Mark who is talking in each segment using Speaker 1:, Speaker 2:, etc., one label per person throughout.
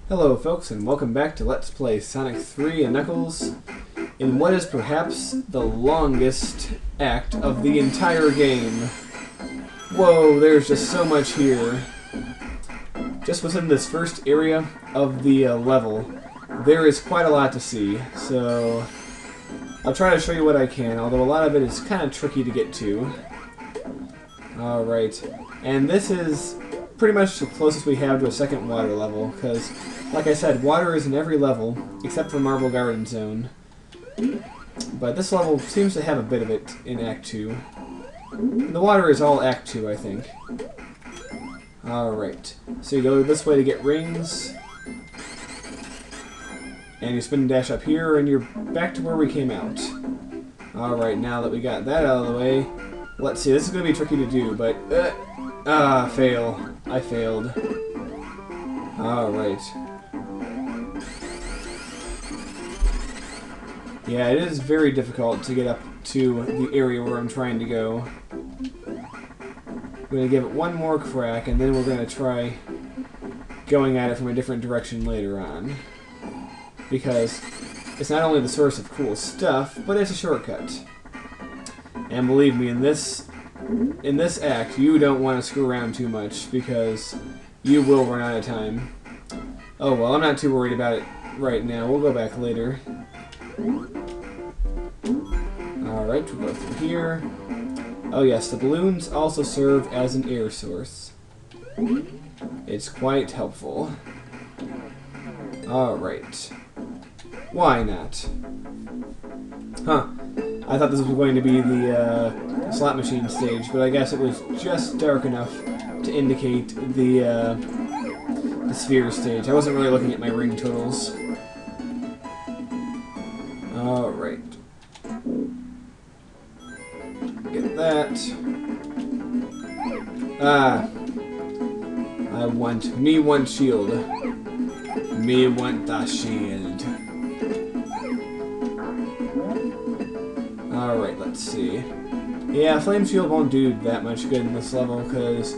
Speaker 1: Hello folks, and welcome back to Let's Play Sonic 3 and Knuckles in what is perhaps the longest act of the entire game. Whoa, there's just so much here. Just within this first area of the level, there is quite a lot to see, so I'll try to show you what I can, although a lot of it is kind of tricky to get to. Alright, and this is pretty much the closest we have to a second water level, because, like I said, water is in every level, except for Marble Garden Zone. But this level seems to have a bit of it in Act 2. The water is all Act 2, I think. Alright, so you go this way to get rings, and you spin and dash up here, and you're back to where we came out. Alright, now that we got that out of the way, let's see, this is going to be tricky to do, but... fail. I failed. Alright. Yeah, it is very difficult to get up to the area where I'm trying to go. I'm going to give it one more crack, and then we're going to try going at it from a different direction later on. Because it's not only the source of cool stuff, but it's a shortcut. And believe me, in this act, you don't want to screw around too much, because you will run out of time. Oh well, I'm not too worried about it right now. We'll go back later. Alright, we'll go through here. Oh yes, the balloons also serve as an air source. It's quite helpful. Alright. Why not? Huh. I thought this was going to be the slot machine stage, but I guess it was just dark enough to indicate the sphere stage. I wasn't really looking at my ring totals. Alright. Get that. I want... Me want shield. Me want the shield. Alright, let's see. Yeah, Flame Shield won't do that much good in this level, because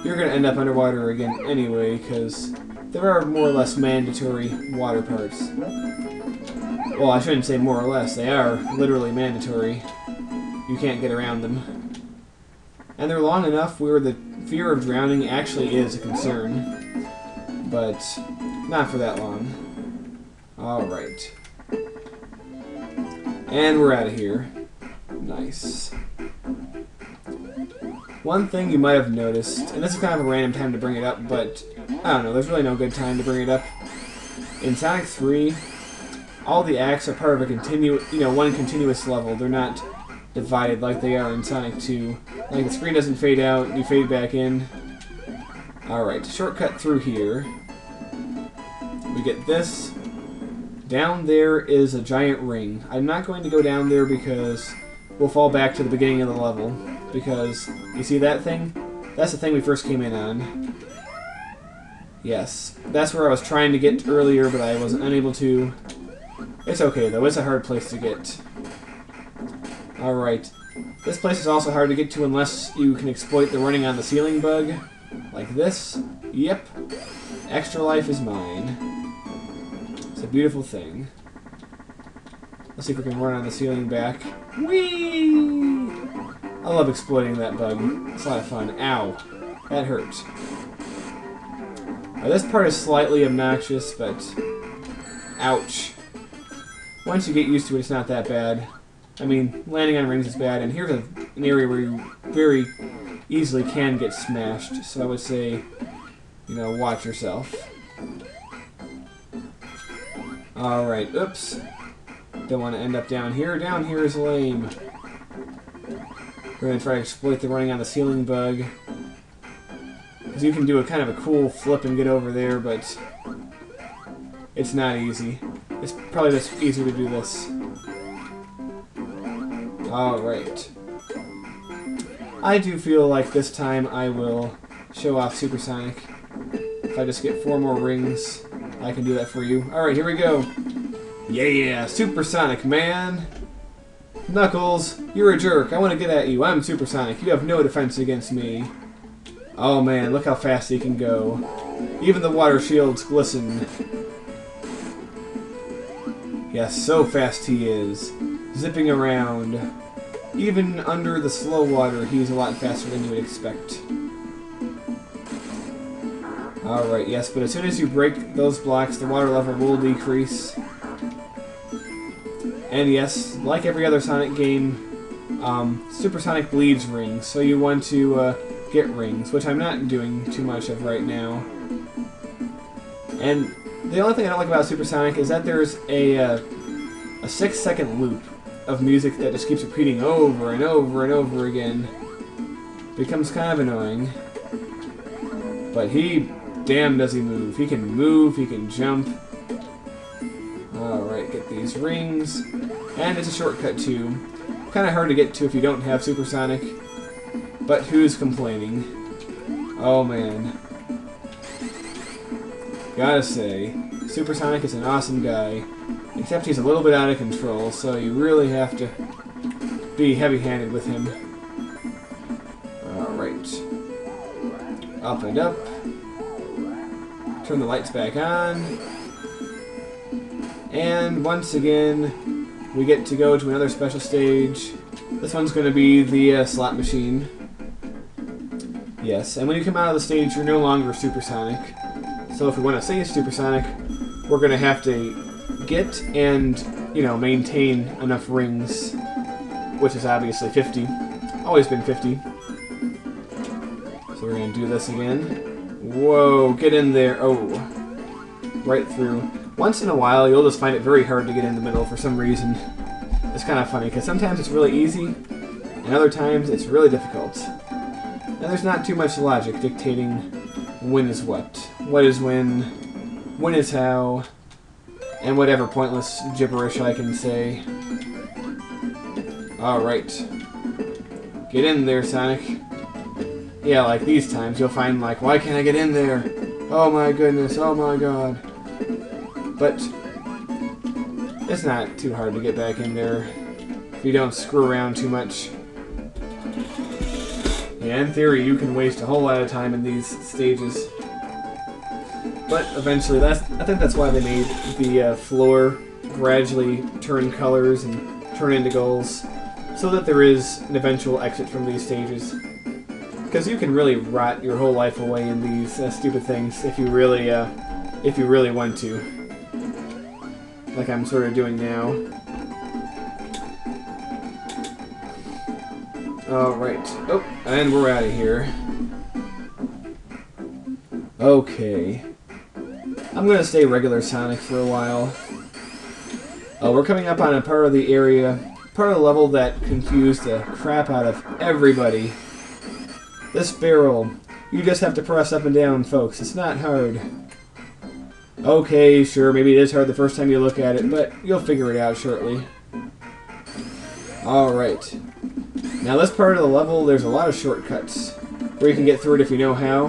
Speaker 1: you're going to end up underwater again anyway, because there are more or less mandatory water parts. Well, I shouldn't say more or less, they are literally mandatory. You can't get around them. And they're long enough where the fear of drowning actually is a concern. But not for that long. Alright. And we're out of here. Nice. One thing you might have noticed, and this is kind of a random time to bring it up, but I don't know, there's really no good time to bring it up. In Sonic 3, all the acts are part of a one continuous level. They're not divided like they are in Sonic 2. Like, the screen doesn't fade out, you fade back in. Alright, shortcut through here. We get this. Down there is a giant ring. I'm not going to go down there because we'll fall back to the beginning of the level. Because, you see that thing? That's the thing we first came in on. Yes, that's where I was trying to get earlier, but I was unable to. It's okay though, it's a hard place to get. Alright, this place is also hard to get to unless you can exploit the running on the ceiling bug. Like this. Yep. Extra life is mine. It's a beautiful thing. Let's see if we can run on the ceiling back. Whee! I love exploiting that bug. It's a lot of fun. Ow. That hurt. This part is slightly obnoxious, but... ouch. Once you get used to it, it's not that bad. I mean, landing on rings is bad, and here's an area where you very easily can get smashed, so I would say, you know, watch yourself. Alright, oops. Don't want to end up down here. Down here is lame. We're going to try to exploit the running on the ceiling bug. Because you can do a kind of a cool flip and get over there, but it's not easy. It's probably just easier to do this. Alright. I do feel like this time I will show off Supersonic. If I just get 4 more rings, I can do that for you. Alright, here we go. Yeah, Supersonic, man! Knuckles, you're a jerk. I want to get at you. I'm Supersonic. You have no defense against me. Oh man, look how fast he can go. Even the water shields glisten. Yes, so fast he is. Zipping around. Even under the slow water, he's a lot faster than you would expect. Alright, yes, but as soon as you break those blocks, the water level will decrease. And yes, like every other Sonic game, Super Sonic bleeds rings, so you want to get rings, which I'm not doing too much of right now. And the only thing I don't like about Super Sonic is that there's a 6-second loop of music that just keeps repeating over and over and over again. Becomes kind of annoying. But damn does he move. He can jump. Alright, get these rings. And it's a shortcut too. Kind of hard to get to if you don't have Super Sonic. But who's complaining? Oh man. Gotta say, Super Sonic is an awesome guy. Except he's a little bit out of control, so you really have to be heavy-handed with him. Alright. Up and up. Turn the lights back on. And once again, we get to go to another special stage. This one's going to be the slot machine. Yes, and when you come out of the stage, you're no longer Super Sonic. So if we want to save Super Sonic, we're going to have to get and, you know, maintain enough rings, which is obviously 50. Always been 50. So we're going to do this again. Whoa, get in there. Oh, right through. Once in a while, you'll just find it very hard to get in the middle for some reason. It's kind of funny, because sometimes it's really easy, and other times it's really difficult. And there's not too much logic dictating when is what is when is how, and whatever pointless gibberish I can say. Alright. Get in there, Sonic. Yeah, like these times you'll find, like, why can't I get in there? Oh my goodness, oh my god. But it's not too hard to get back in there if you don't screw around too much. Yeah, in theory, you can waste a whole lot of time in these stages. But eventually, I think that's why they made the floor gradually turn colors and turn into goals, so that there is an eventual exit from these stages. Because you can really rot your whole life away in these stupid things if you really want to. Like I'm sort of doing now. Alright. Oh, and we're out of here. Okay. I'm gonna stay regular Sonic for a while. We're coming up on a part of the area, part of the level that confused the crap out of everybody. This barrel. You just have to press up and down, folks. It's not hard. Okay, sure, maybe it is hard the first time you look at it, but you'll figure it out shortly. Alright. Now this part of the level, there's a lot of shortcuts where you can get through it if you know how.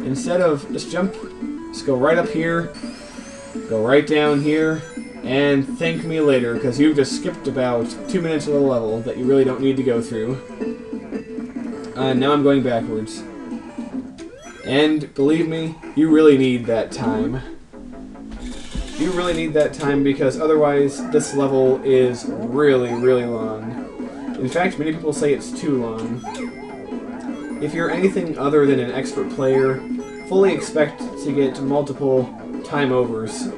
Speaker 1: Instead of just jump, just go right up here, go right down here, and thank me later, because you've just skipped about 2 minutes of the level that you really don't need to go through. Now I'm going backwards. And believe me, you really need that time. You really need that time because otherwise this level is really, really long. In fact, many people say it's too long. If you're anything other than an expert player, fully expect to get multiple time overs.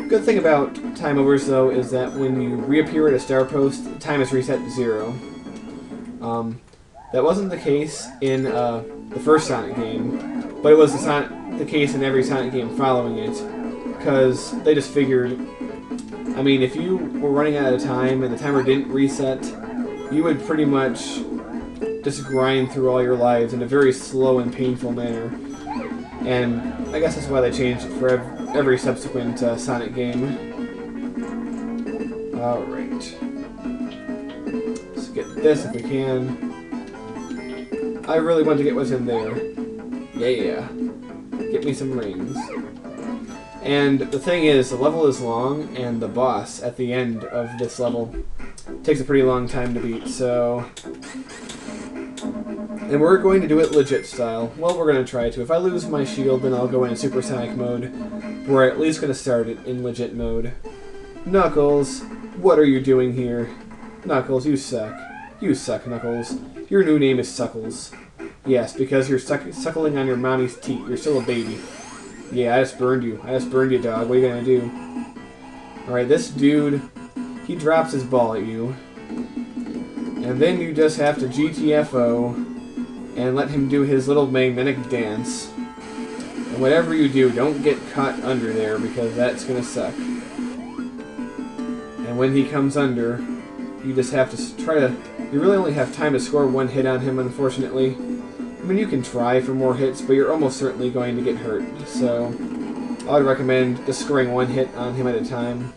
Speaker 1: Good thing about time overs though is that when you reappear at a star post, time is reset to 0. That wasn't the case in the first Sonic game, but it was the case in every Sonic game following it, because they just figured, I mean, if you were running out of time and the timer didn't reset, you would pretty much just grind through all your lives in a very slow and painful manner, and I guess that's why they changed it for every subsequent Sonic game. Alright. Let's get this if we can. I really want to get what's in there. Yeah. Get me some rings. And the thing is, the level is long, and the boss at the end of this level takes a pretty long time to beat, so And we're going to do it legit style. Well, we're going to try to. If I lose my shield, then I'll go into supersonic mode. We're at least going to start it in legit mode. Knuckles, what are you doing here? Knuckles, you suck. You suck, Knuckles. Your new name is Suckles. Yes, because you're suckling on your mommy's teat. You're still a baby. Yeah, I just burned you. I just burned you, dog. What are you going to do? Alright, this dude, he drops his ball at you. And then you just have to GTFO and let him do his little magnetic dance. And whatever you do, don't get caught under there, because that's going to suck. And when he comes under, you just have to try to... You really only have time to score one hit on him, unfortunately. I mean, you can try for more hits, but you're almost certainly going to get hurt. So, I would recommend just scoring one hit on him at a time.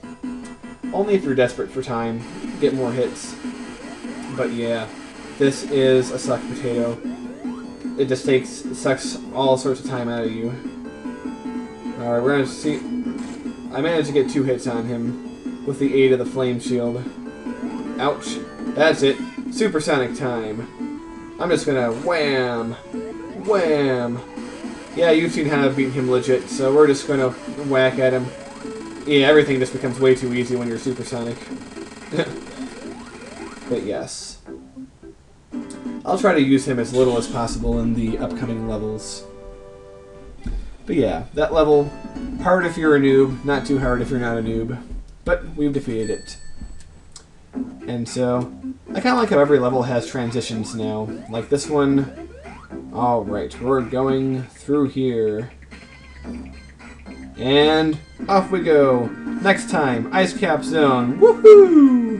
Speaker 1: Only if you're desperate for time. Get more hits. But yeah, this is a suck potato. It just sucks all sorts of time out of you. Alright, we're gonna see... I managed to get 2 hits on him with the aid of the flame shield. Ouch. That's it. Supersonic time. I'm just gonna wham! Wham! Yeah, you've seen how I've beaten him legit, so we're just gonna whack at him. Yeah, everything just becomes way too easy when you're supersonic. But yes. I'll try to use him as little as possible in the upcoming levels. But yeah, that level, hard if you're a noob, not too hard if you're not a noob. But we've defeated it. And so, I kind of like how every level has transitions now. Like this one. Alright, we're going through here. And off we go. Next time, Ice Cap Zone. Woohoo!